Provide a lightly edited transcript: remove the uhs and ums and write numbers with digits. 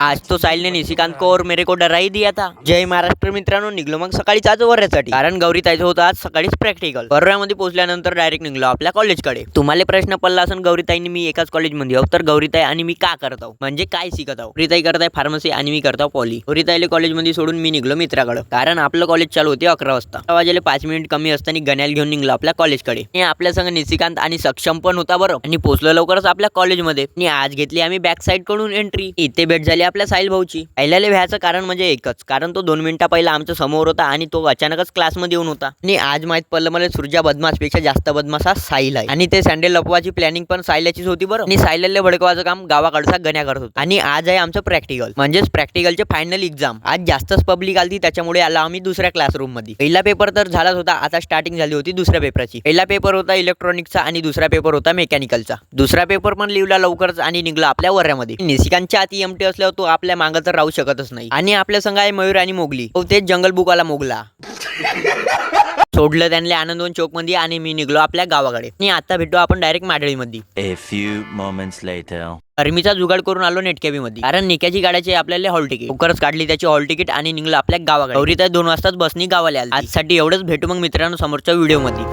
आज तो साहिल ने निशिकांत को और मेरे को डरा ही दिया था। जय महाराष्ट्र मित्रांनो, निघलो मग सकाळीच आज वर्यासाठी, कारण गौरी ताईचं होतं आज सकाळीच प्रॅक्टिकल। वर्यामध्ये पोहोचल्यानंतर डायरेक्ट निघलो आपल्या कॉलेजकडे। तुम्हाला प्रश्न पडला असेल गौरी ताईंनी मी एकाच कॉलेजमध्ये आहोत, तर गौरी ताई आणि मी का करत आहोत, म्हणजे काय शिकत आहोत। गौरी ताई करताय फार्मसी आणि मी करतो पॉली। गौरी ताईला कॉलेजमध्ये सोडून मी निघलो मित्राकडे, कारण आपलं कॉलेज चालू होते 11 वाजता। 11 वाजेला 5 मिनिट कमी असताना गण्याला घेऊन निघलो आपल्या कॉलेजकडे। आणि आपल्या संग निशिकांत आणि सक्षम पण होता बरं, आणि पोहोचलो लवकरच आपल्या कॉलेजमध्ये। आणि आज घेतली आम्ही बॅक साइड कडून एंट्री। इथे भेट झाली आपल्या साहिल भाऊची। पहिल्याला व्हायचं कारण म्हणजे एकच, कारण तो 2 मिनिटा पहिला आमच्या समोर होता आणि तो अचानकच क्लासमध्ये येऊन होता। आणि आज माहित पडलं मला सुरजा बदमाश पेक्षा जास्त बदमाश हा साहिल आहे, आणि ते सँडल लपवाची प्लॅनिंग पण साहिलाचीच होती बरं। आणि साहिलला भडकवायचं काम गावाकडचा गण्या करत होता। आणि आज आहे आमचं प्रॅक्टिकल, म्हणजेच प्रॅक्टिकलचे फायनल एक्झाम। आज जास्तच पब्लिक आलती, त्याच्यामुळे आला आम्ही दुसऱ्या क्लासरूम मध्ये। पहिला पेपर तर झालाच होता, आता स्टार्टिंग झाली होती दुसऱ्या पेपरची। पहिला पेपर होता इलेक्ट्रॉनिक्सचा आणि दुसरा पेपर होता मेकॅनिकलचा। दुसरा पेपर पण लिहिला लवकरच आणि निघला आपल्या वर्यामध्ये। निशिकांतच्या आती एमटी असल्यावर तो आपल्या मागं तर राहू शकतच नाही। आणि आपल्या संघ आहे मयूर आणि मोगली, तो तेच जंगल बुकवाला मोगला। सोडलं त्यांना आनंदवन चौक मध्ये आणि मी निघलो आपल्या गावाकडे। आणि आता भेटू आपण डायरेक्ट माडळी मध्ये। A few moments later. अर्मीचा जुगाड करून आलो नेटकॅबी मध्ये, कारण निक्याची गाड्याची आपल्याला हॉल तिकीट लवकरच काढली त्याची हॉल तिकीट आणि निघलो आपल्या गावाकडे। गौरी ताई 2 वाजताच बसनी गावाला आली। आजसाठी एवढंच, भेटू मग मित्रांनो समोरच्या व्हिडिओ मध्ये।